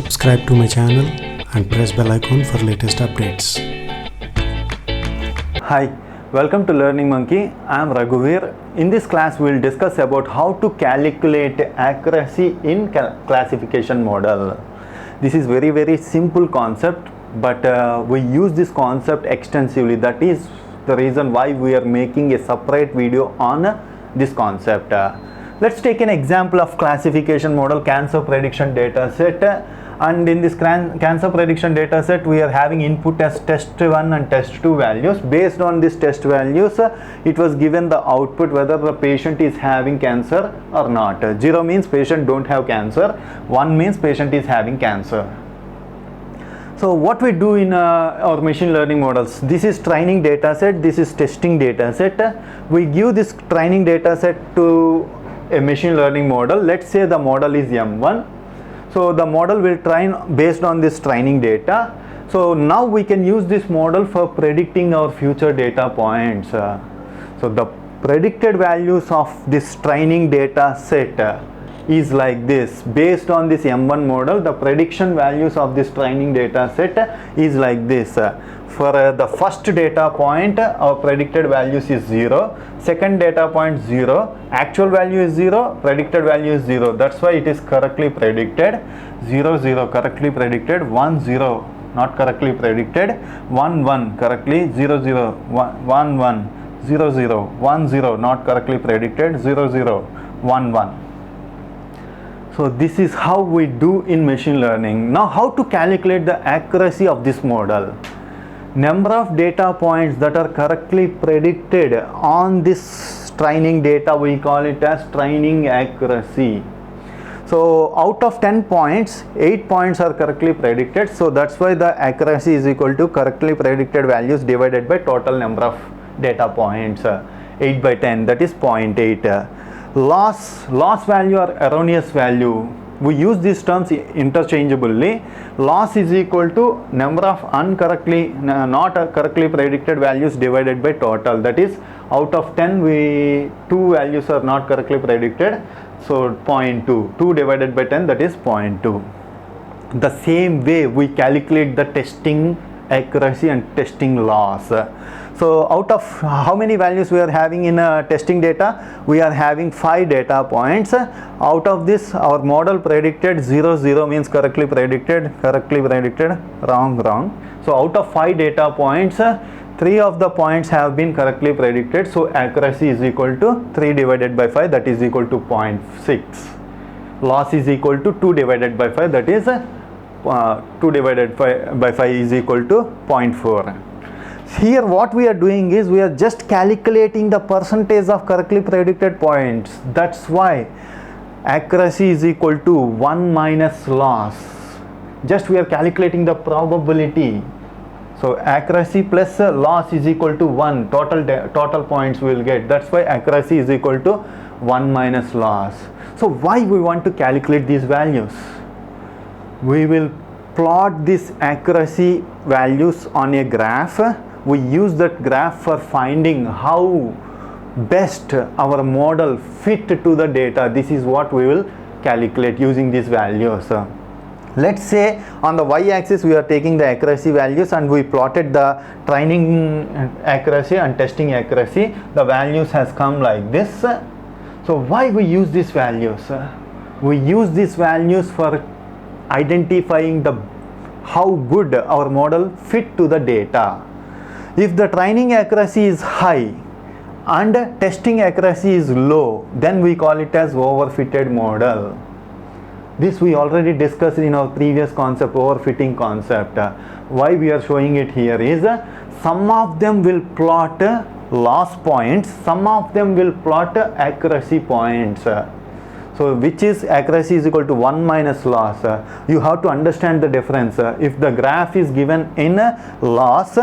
subscribe to my channel and press bell icon for latest updates. Hi, welcome to Learning Monkey. I am Raghuveer. In this class we will discuss about how to calculate accuracy in classification model. This is very simple concept, but we use this concept extensively. That is the reason why we are making a separate video on this concept. Let's take an example of classification model, cancer prediction data set, and in this cancer prediction data set we are having input as test 1 and test 2 values. Based on this test values, it was given the output whether the patient is having cancer or not. 0 means patient don't have cancer, 1 means patient is having cancer. So what we do in our machine learning models, this is training data set, this is testing data set. We give this training data set to a machine learning model. Let's say the model is M1. So the model will train based on this training data. So now we can use this model for predicting our future data points. So the predicted values of this training data set is like this. Based on this M1 model, the prediction values of this training data set is like this. For the first data point, our predicted values is 0. Second data point 0. Actual value is 0. Predicted value is 0. That's why it is correctly predicted. 0 0 correctly predicted. 1 0 not correctly predicted. 1 1 correctly. 0 0 1 1 0 0 1 0 not correctly predicted. 0 0 1 1. So this is how we do in machine learning. Now how to calculate the accuracy of this model? Number of data points that are correctly predicted on this training data, we call it as training accuracy. So out of 10 points, 8 points are correctly predicted. So that's why the accuracy is equal to correctly predicted values divided by total number of data points. 8 by 10, that is 0.8. Loss value or erroneous value, we use these terms interchangeably. Loss is equal to number of not correctly predicted values divided by total. That is, out of 10, 2 values are not correctly predicted, so 0.2. 2 divided by 10, that is 0.2. The same way we calculate the testing accuracy and testing loss. So out of how many values we are having in testing data? We are having 5 data points. Out of this, our model predicted 0 0 means correctly predicted, wrong. So out of 5 data points, 3 of the points have been correctly predicted. So accuracy is equal to 3 divided by 5, that is equal to 0.6. Loss is equal to 2 divided by 5, that is 2 divided by 5 is equal to 0.4. Here what we are doing is we are just calculating the percentage of correctly predicted points. That's why accuracy is equal to 1 minus loss. Just we are calculating the probability. So accuracy plus loss is equal to 1. Total points we will get. That's why accuracy is equal to 1 minus loss. So why we want to calculate these values? We will plot this accuracy values on a graph. We use that graph for finding how best our model fit to the data. This is what we will calculate using these values. Let's say on the y-axis we are taking the accuracy values and we plotted the training accuracy and testing accuracy. The values has come like this. So why we use these values? We use these values for identifying how good our model fit to the data. If the training accuracy is high and testing accuracy is low, then we call it as overfitted model. This we already discussed in our previous concept, overfitting concept. Why we are showing it here is some of them will plot loss points, some of them will plot accuracy points. So which is accuracy is equal to 1 minus loss. You have to understand the difference. If the graph is given in loss,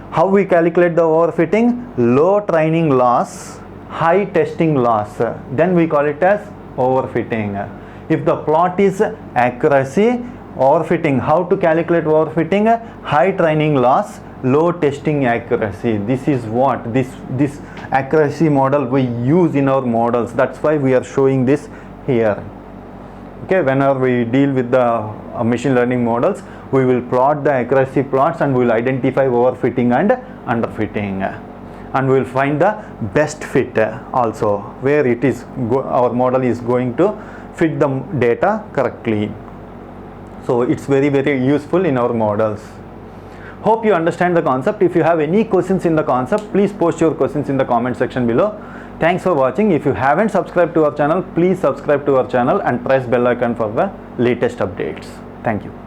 how we calculate the overfitting? Low training loss, high testing loss. Then we call it as overfitting. If the plot is accuracy, overfitting. How to calculate overfitting? High training loss, low testing accuracy. This is what this accuracy model we use in our models. That's why we are showing this here. Okay, whenever we deal with the machine learning models, we will plot the accuracy plots and we will identify overfitting and underfitting, and we will find the best fit also, where it is our model is going to fit the data correctly. So it's very useful in our models. Hope you understand the concept. If you have any questions in the concept, please post your questions in the comment section below. Thanks for watching. If you haven't subscribed to our channel, please subscribe to our channel and press bell icon for the latest updates. Thank you.